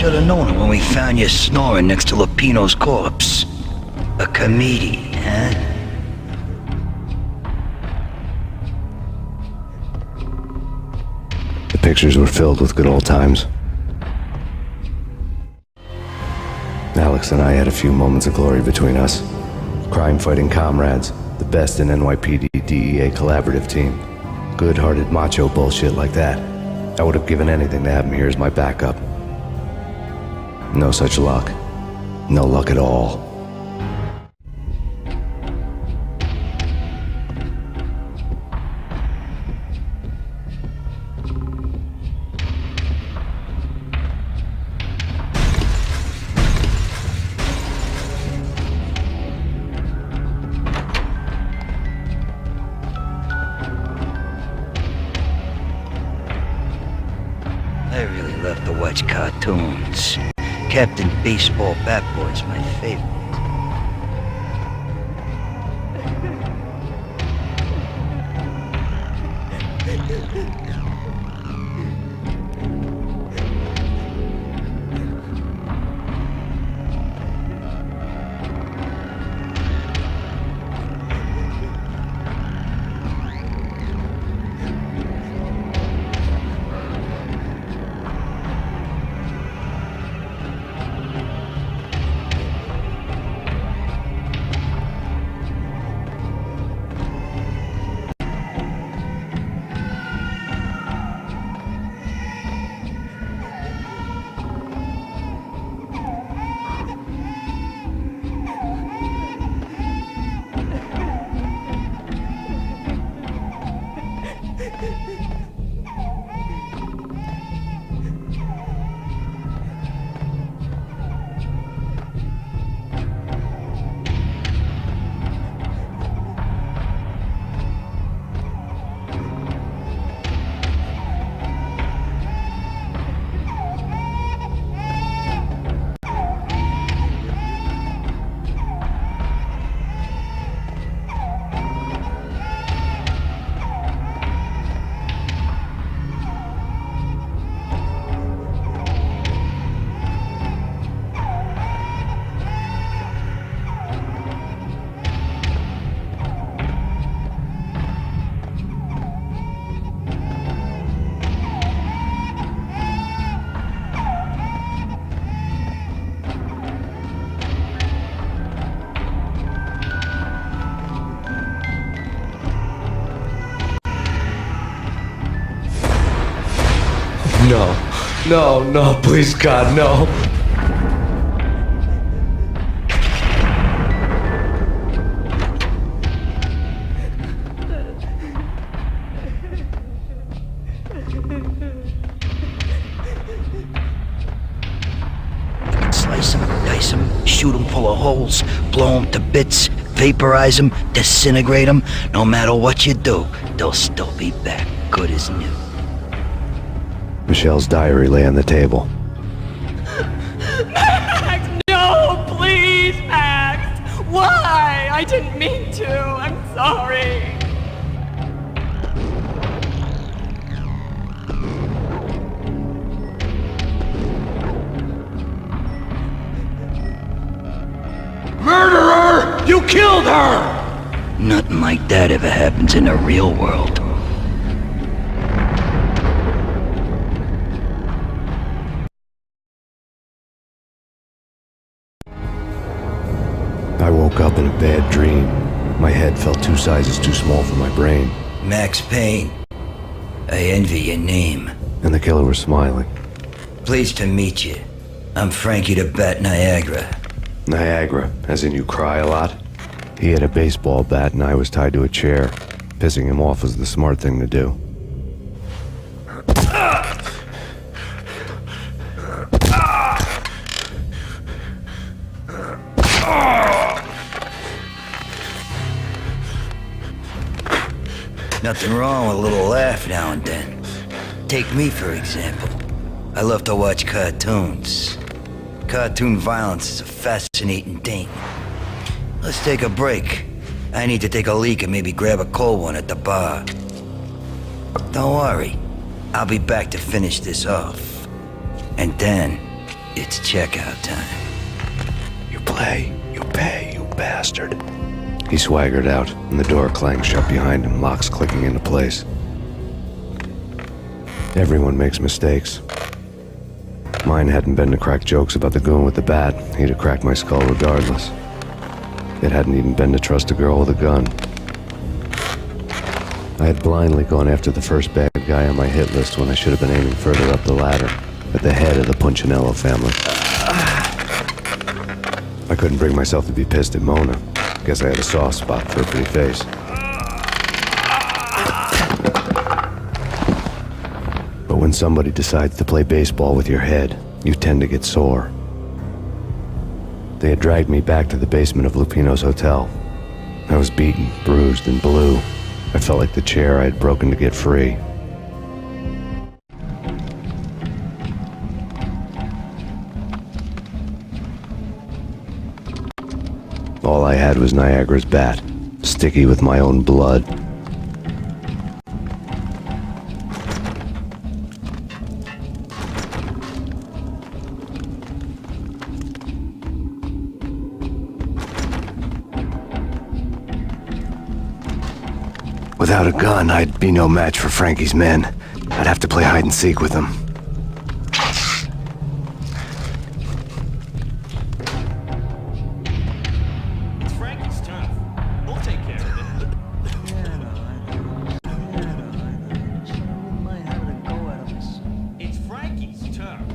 should have known it when we found you snoring next to Lupino's corpse. A comedian, huh? The pictures were filled with good old times. Alex and I had a few moments of glory between us. Crime-fighting comrades, the best in NYPD DEA collaborative team. Good-hearted macho bullshit like that. I would have given anything to have him here as my backup. No such luck. No luck at all. I really love to watch cartoons. Captain Baseball Bat Boy's my favorite. No, please God, no. Slice them, dice them, shoot them full of holes, blow them to bits, vaporize them, disintegrate them. No matter what you do, they'll still be back, good as new. Michelle's diary lay on the table. Max! No! Please, Max! Why? I didn't mean to. I'm sorry. Murderer! You killed her! Nothing like that ever happens in the real world. I woke up in a bad dream. My head felt 2 sizes too small for my brain. Max Payne. I envy your name. And the killer was smiling. Pleased to meet you. I'm Frankie the Bat Niagara. Niagara, as in you cry a lot? He had a baseball bat and I was tied to a chair. Pissing him off was the smart thing to do. Nothing wrong with a little laugh now and then. Take me, for example. I love to watch cartoons. Cartoon violence is a fascinating thing. Let's take a break. I need to take a leak and maybe grab a cold one at the bar. Don't worry. I'll be back to finish this off. And then, It's checkout time. You play, you pay, you bastard. He swaggered out, and the door clanged shut behind him, locks clicking into place. Everyone makes mistakes. Mine hadn't been to crack jokes about the goon with the bat. He'd have cracked my skull regardless. It hadn't even been to trust a girl with a gun. I had blindly gone after the first bad guy on my hit list when I should have been aiming further up the ladder, at the head of the Punchinello family. I couldn't bring myself to be pissed at Mona. Guess I had a soft spot for a pretty face. But when somebody decides to play baseball with your head, you tend to get sore. They had dragged me back to the basement of Lupino's hotel. I was beaten, bruised, and blue. I felt like the chair I had broken to get free. All I had was Niagara's bat, sticky with my own blood. Without a gun, I'd be no match for Frankie's men. I'd have to play hide and seek with them. It's Frankie's turn. We'll take care of it. It's Frankie's turn.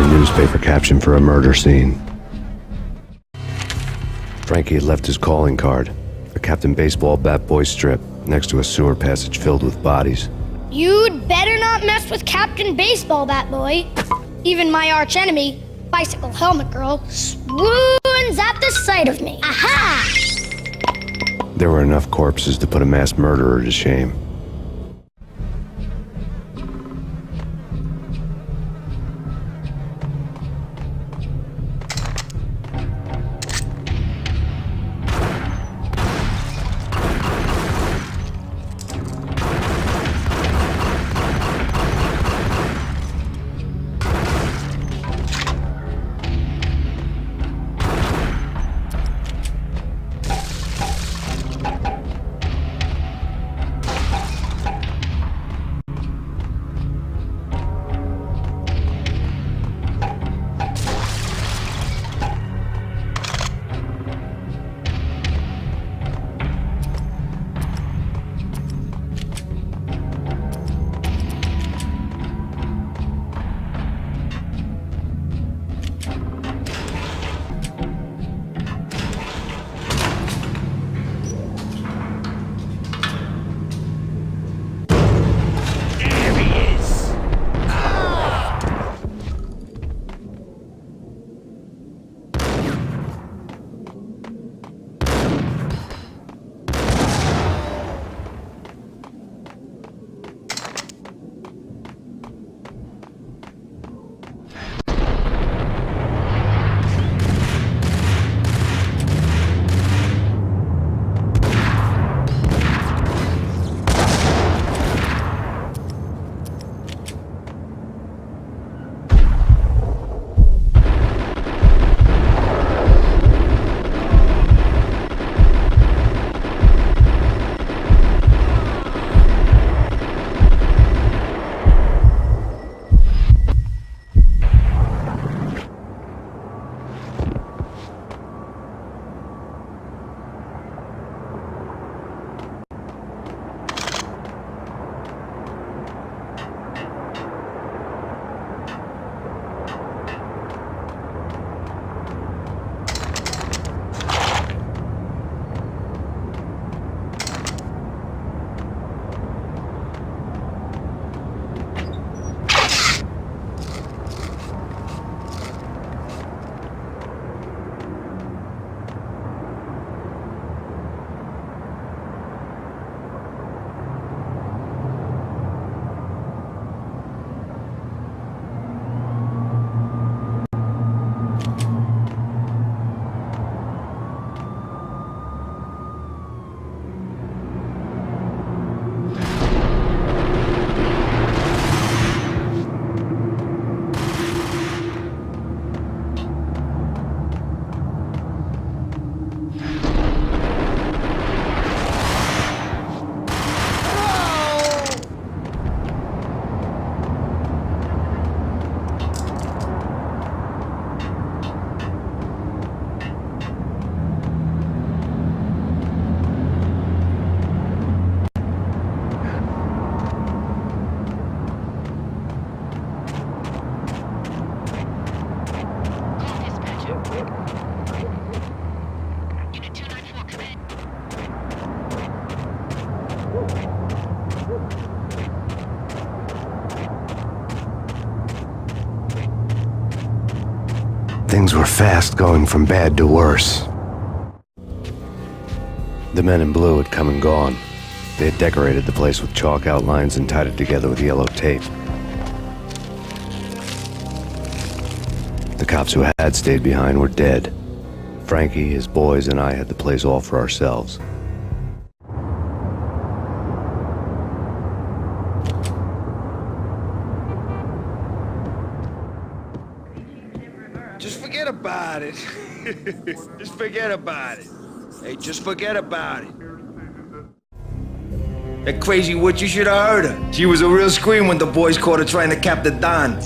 newspaper caption for a murder scene. Frankie had left his calling card, a Captain Baseball bat boy strip, next to a sewer passage filled with bodies. You'd better not mess with Captain Baseball Bat Boy. Even my arch enemy, Bicycle Helmet Girl, swoons at the sight of me. Aha! There were enough corpses to put a mass murderer to shame. Things were fast going from bad to worse. The men in blue had come and gone. They had decorated the place with chalk outlines and tied it together with yellow tape. The cops who had stayed behind were dead. Frankie, his boys, and I had the place all for ourselves. Just forget about it. Just forget about it. Hey, just forget about it. That crazy witch, you should have heard her. She was a real scream when the boys caught her trying to cap the Don.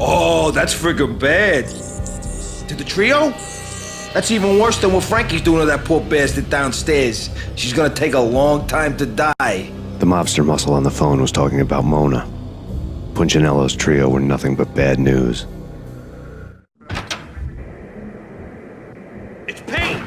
Oh, that's friggin' bad. To the trio? That's even worse than what Frankie's doing to that poor bastard downstairs. She's gonna take a long time to die. The mobster muscle on the phone was talking about Mona. Punchinello's trio were nothing but bad news. It's Payne!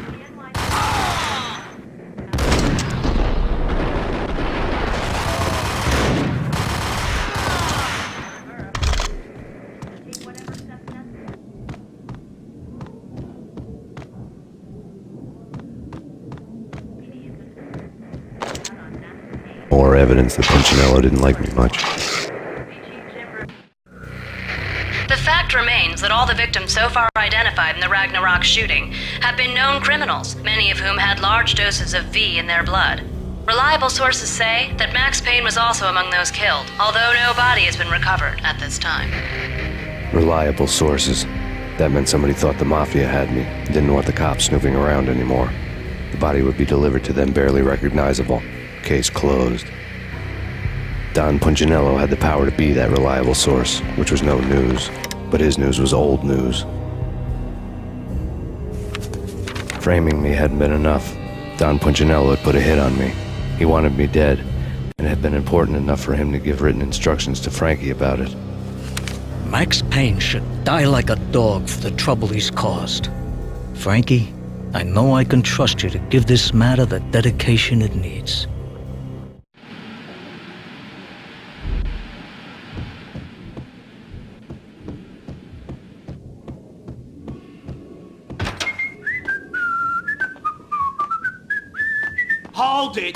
More evidence that Punchinello didn't like me much. The fact remains that all the victims so far identified in the Ragnarok shooting have been known criminals, many of whom had large doses of V in their blood. Reliable sources say that Max Payne was also among those killed, although no body has been recovered at this time. Reliable sources. That meant somebody thought the Mafia had me, didn't want the cops snooping around anymore. The body would be delivered to them barely recognizable. Case closed. Don Punchinello had the power to be that reliable source, which was no news. But his news was old news. Framing me hadn't been enough. Don Punchinello had put a hit on me. He wanted me dead, and it had been important enough for him to give written instructions to Frankie about it. Max Payne should die like a dog for the trouble he's caused. Frankie, I know I can trust you to give this matter the dedication it needs. Hold it!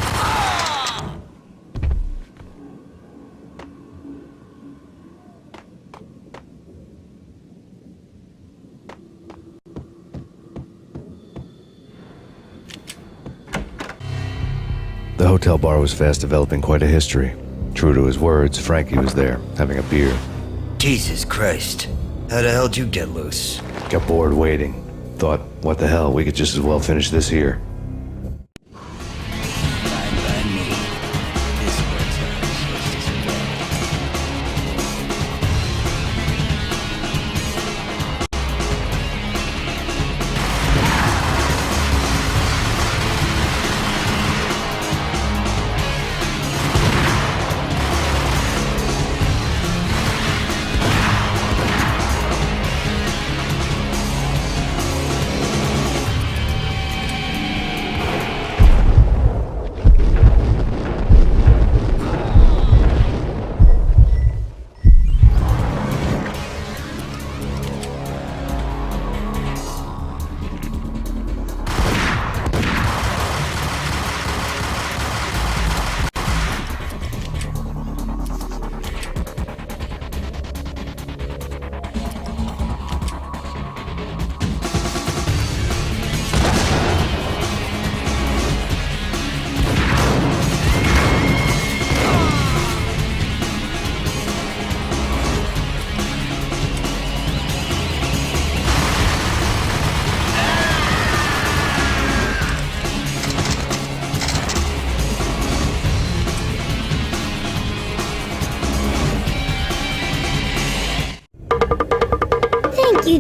The hotel bar was fast developing quite a history. True to his words, Frankie was there, having a beer. Jesus Christ. How the hell did you get loose? Got bored waiting. Thought, what the hell, we could just as well finish this here. Fine by me. This works out just as well.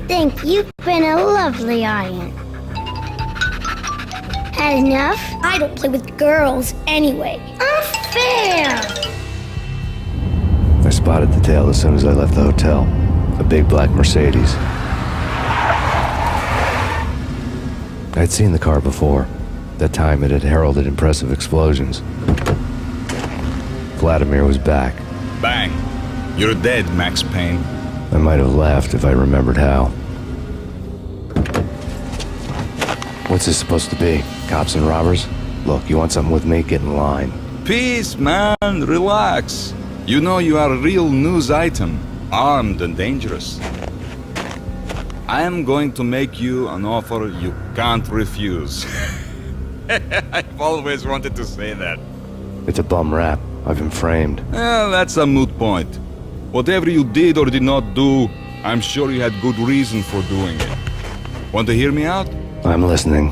Thank you. You've been a lovely audience. Had enough? I don't play with girls anyway. Unfair! I spotted the tail as soon as I left the hotel. A big black Mercedes. I'd seen the car before. That time it had heralded impressive explosions. Vladimir was back. Bang! You're dead, Max Payne. I might have laughed if I remembered how. What's this supposed to be? Cops and robbers? Look, you want something with me? Get in line. Peace, man. Relax. You know you are a real news item. Armed and dangerous. I am going to make you an offer you can't refuse. I've always wanted to say that. It's a bum rap. I've been framed. That's a moot point. Whatever you did or did not do, I'm sure you had good reason for doing it. Want to hear me out? I'm listening.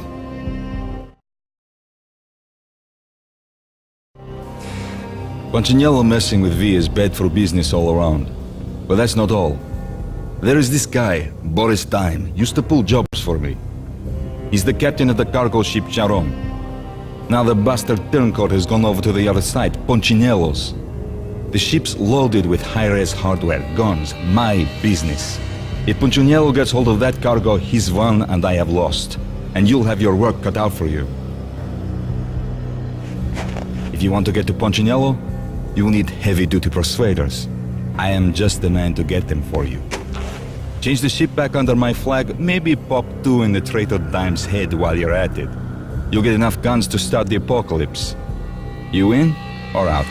Punchinello messing with V is bad for business all around. But that's not all. There is this guy, Boris Time, used to pull jobs for me. He's the captain of the cargo ship Charon. Now the bastard turncoat has gone over to the other side, Punchinello's. The ship's loaded with high-res hardware, guns, my business. If Punchinello gets hold of that cargo, he's won and I have lost. And you'll have your work cut out for you. If you want to get to Punchinello, you'll need heavy-duty persuaders. I am just the man to get them for you. Change the ship back under my flag, maybe pop 2 in the traitor Dime's head while you're at it. You'll get enough guns to start the apocalypse. You in or out?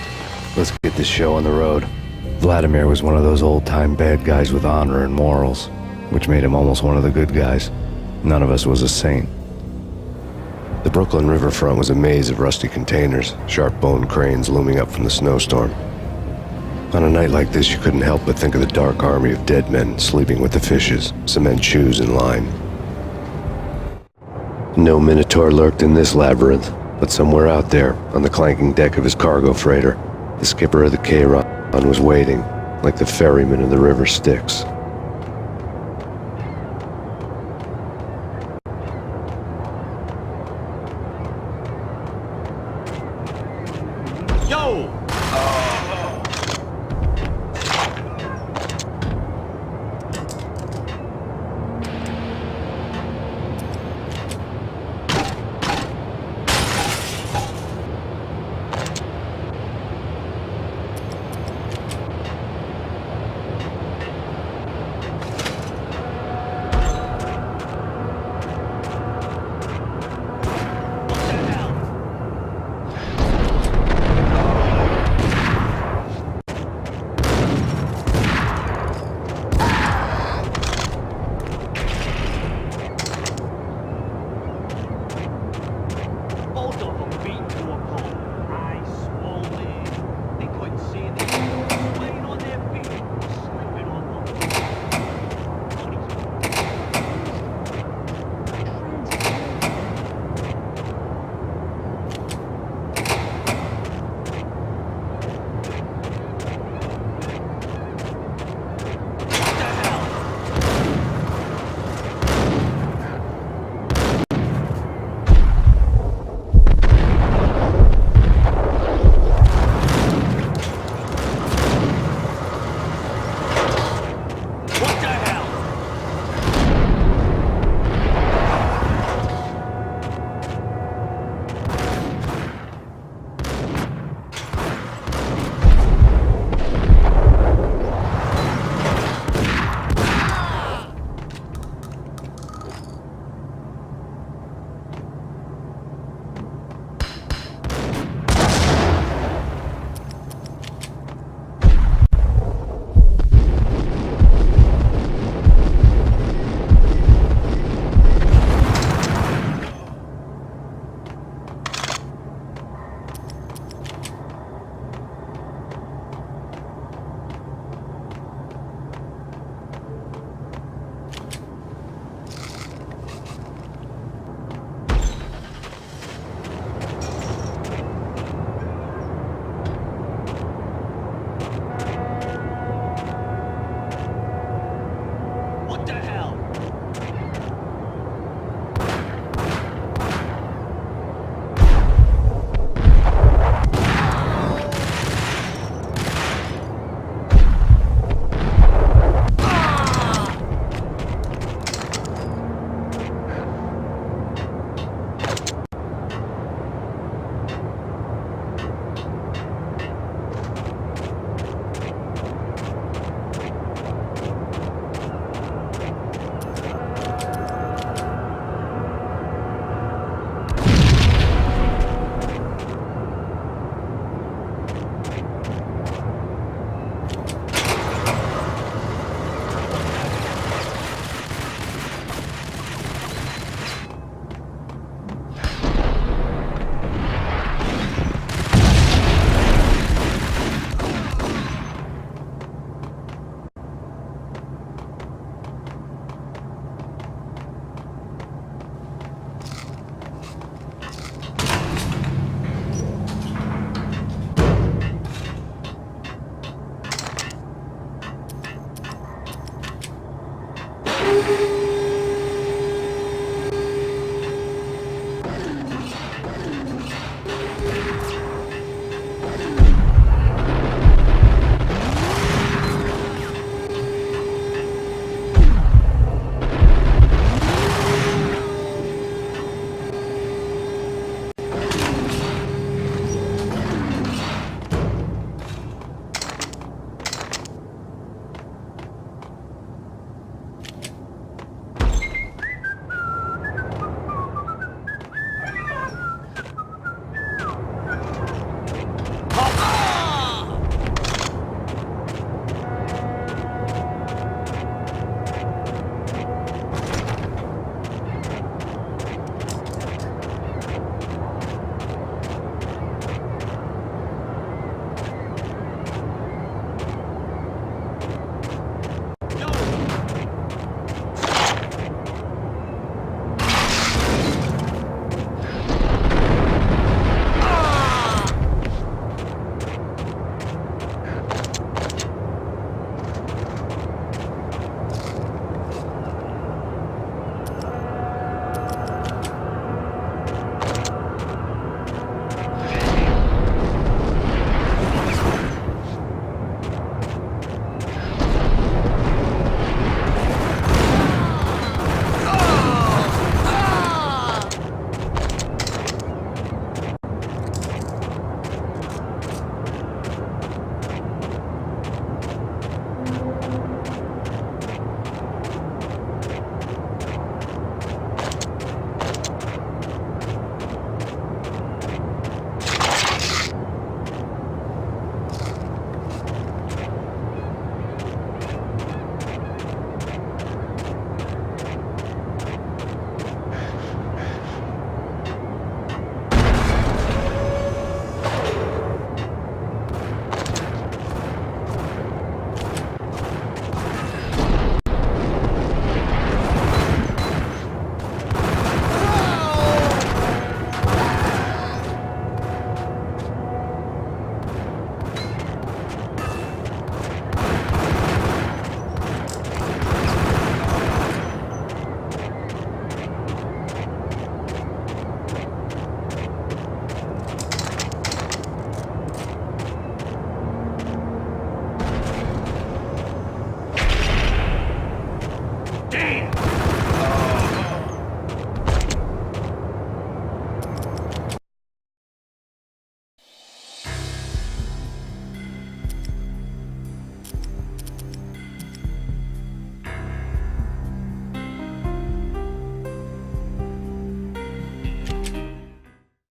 Let's get this show on the road. Vladimir was one of those old-time bad guys with honor and morals, which made him almost one of the good guys. None of us was a saint. The Brooklyn riverfront was a maze of rusty containers, sharp-boned cranes looming up from the snowstorm. On a night like this, you couldn't help but think of the dark army of dead men sleeping with the fishes, cement shoes in line. No Minotaur lurked in this labyrinth, but somewhere out there, on the clanking deck of his cargo freighter, the skipper of the K-Ron was waiting, like the ferryman in the river Styx. Yo!